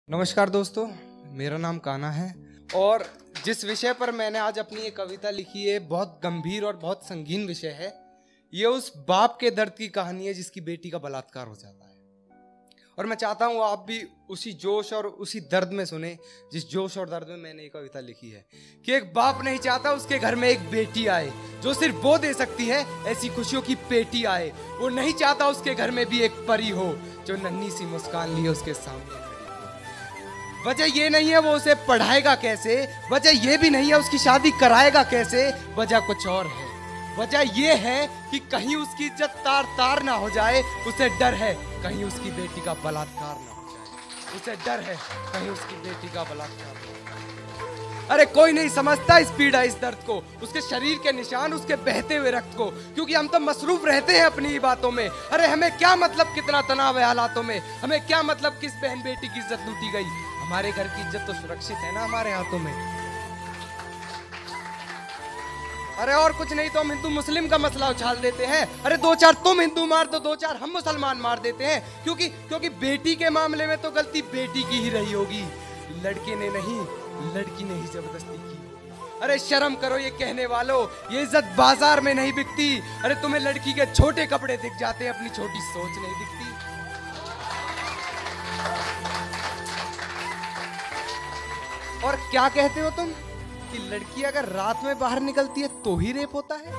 नमस्कार दोस्तों, मेरा नाम कान्हा है और जिस विषय पर मैंने आज अपनी एक कविता लिखी है बहुत गंभीर और बहुत संगीन विषय है। ये उस बाप के दर्द की कहानी है जिसकी बेटी का बलात्कार हो जाता है। और मैं चाहता हूँ आप भी उसी जोश और उसी दर्द में सुने जिस जोश और दर्द में मैंने ये कविता लिखी है कि एक बाप नहीं चाहता उसके घर में एक बेटी आए जो सिर्फ वो दे सकती है ऐसी खुशियों की पेटी आए। वो नहीं चाहता उसके घर में भी एक परी हो जो नन्ही सी मुस्कान लिए उसके सामने। वजह ये नहीं है वो उसे पढ़ाएगा कैसे, वजह ये भी नहीं है उसकी शादी कराएगा कैसे, वजह कुछ और है। वजह ये है कि कहीं उसकी इज्जत तार तार ना हो जाए। उसे डर है कहीं उसकी बेटी का बलात्कार ना हो जाए। उसे डर है कहीं उसकी बेटी का बलात्कार ना हो जाए। अरे कोई नहीं समझता इस पीड़ा इस दर्द को, उसके शरीर के निशान, उसके बहते हुए रक्त को, क्योंकि हम तो मसरूफ रहते हैं अपनी ही बातों में। अरे हमें क्या मतलब कितना तनाव है हालातों में, हमें क्या मतलब किस बहन बेटी की इज्जत लूटी गई। हमारे घर की इज्जत तो सुरक्षित है ना हमारे हाथों में। अरे और कुछ नहीं तो हम हिंदू मुस्लिम का मसला उछाल देते हैं। अरे दो चार तुम हिंदू मार दो, दो चार हम मुसलमान मार देते हैं, क्योंकि बेटी के मामले में तो गलती बेटी की ही रही होगी, लड़के ने नहीं, लड़की ने ही जबरदस्ती की। अरे शर्म करो ये कहने वालों, ये इज्जत बाजार में नहीं बिकती। अरे तुम्हें लड़की के छोटे कपड़े दिख जाते हैं, अपनी छोटी सोच नहीं दिखती। और क्या कहते हो तुम कि लड़की अगर रात में बाहर निकलती है तो ही रेप होता है,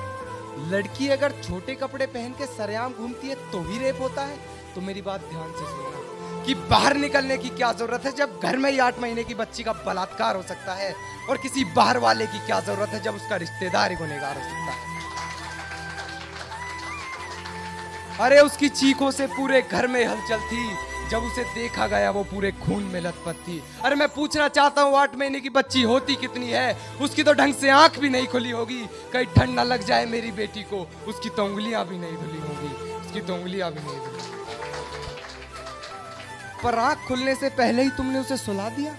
लड़की अगर छोटे कपड़े पहन के सरेआम घूमती है तो ही रेप होता है। तो मेरी बात ध्यान से सुनना कि बाहर निकलने की क्या जरूरत है जब घर में ही 8 महीने की बच्ची का बलात्कार हो सकता है, और किसी बाहर वाले की क्या जरूरत है जब उसका रिश्तेदार ही गुनहगार हो सकता है। अरे उसकी चीखों से पूरे घर में हलचल थी, जब उसे देखा गया वो पूरे खून में लथपथ थी। अरे मैं पूछना चाहता हूँ 8 महीने की बच्ची होती कितनी है, उसकी तो ढंग से आंख भी नहीं खुली होगी, कहीं ठंड ना लग जाए मेरी बेटी को, उसकी तो उंगलियां भी नहीं धुली होगी, उसकी तो उंगलियां भी नहीं धुली। पर आंख खुलने से पहले ही तुमने उसे सुला दिया।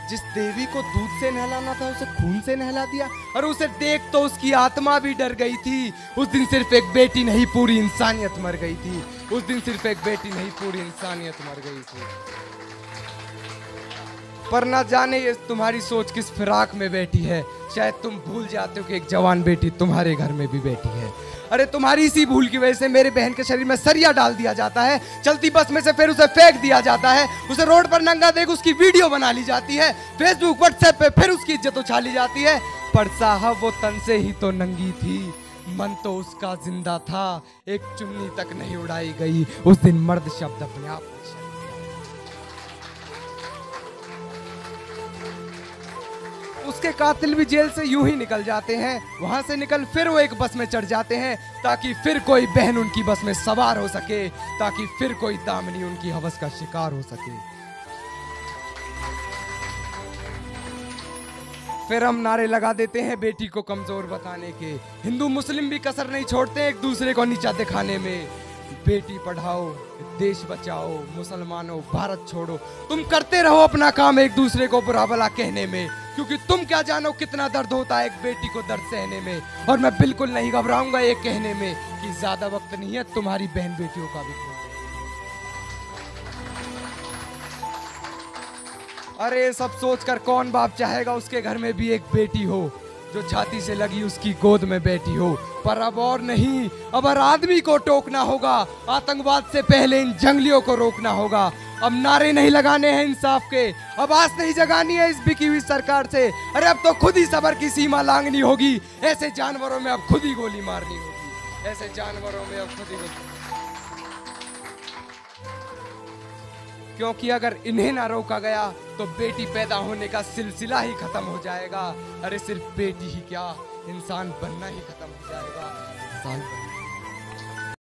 जिस देवी को दूध से नहलाना था उसे खून से नहला दिया। और उसे देख तो उसकी आत्मा भी डर गई थी। उस दिन सिर्फ एक बेटी नहीं पूरी इंसानियत मर गई थी। उस दिन सिर्फ एक बेटी नहीं पूरी इंसानियत मर गई थी। पर ना जाने ये तुम्हारी सोच किस फिराक में बैठी है, शायद तुम भूल जाते हो कि एक जवान बेटी तुम्हारे घर में भी बैठी है। अरे तुम्हारी इसी भूल की वजह से मेरे बहन के शरीर में सरिया डाल दिया जाता है, चलती बस में से फिर उसे फेंक दिया जाता है, उसे रोड पर नंगा देख उसकी वीडियो बना ली जाती है, फेसबुक व्हाट्सएप पे फिर उसकी इज्जत उछाली जाती है। पर साहब वो तन से ही तो नंगी थी, मन तो उसका जिंदा था, एक चुन्नी तक नहीं उड़ाई गई। उस दिन मर्द शब्द अपने आप उसके कातिल भी जेल से यूं ही निकल जाते हैं, वहां से निकल फिर वो एक बस में चढ़ जाते हैं ताकि फिर कोई बहन उनकी बस में सवार हो सके, ताकि फिर कोई दामनी उनकी हवस का शिकार हो सके। फिर हम नारे लगा देते हैं बेटी को कमजोर बताने के। हिंदू मुस्लिम भी कसर नहीं छोड़ते एक दूसरे को नीचा दिखाने में। बेटी पढ़ाओ, देश बचाओ, मुसलमानों भारत छोड़ो, तुम करते रहो अपना काम एक दूसरे को बुरा भला कहने में, क्योंकि तुम क्या जानो कितना दर्द होता है एक बेटी को दर्द सहने में। और मैं बिल्कुल नहीं घबराऊंगा ये कहने में कि ज्यादा वक्त नहीं है तुम्हारी बहन बेटियों का भी। अरे सब सोचकर कौन बाप चाहेगा उसके घर में भी एक बेटी हो जो छाती से लगी उसकी गोद में बैठी हो। पर अब और नहीं, अब हर आदमी को टोकना होगा, आतंकवाद से पहले इन जंगलियों को रोकना होगा। अब नारे नहीं लगाने हैं इंसाफ के, अब आस नहीं जगानी है इस बिकी हुई सरकार से। अरे अब तो खुद ही सबर की सीमा लांघनी होगी, ऐसे जानवरों में अब खुद ही गोली मारनी होगी, ऐसे जानवरों में अब खुद ही गोली। क्योंकि अगर इन्हें ना रोका गया तो बेटी पैदा होने का सिलसिला ही खत्म हो जाएगा। अरे सिर्फ बेटी ही क्या, इंसान बनना ही खत्म हो जाएगा। इंसान बनना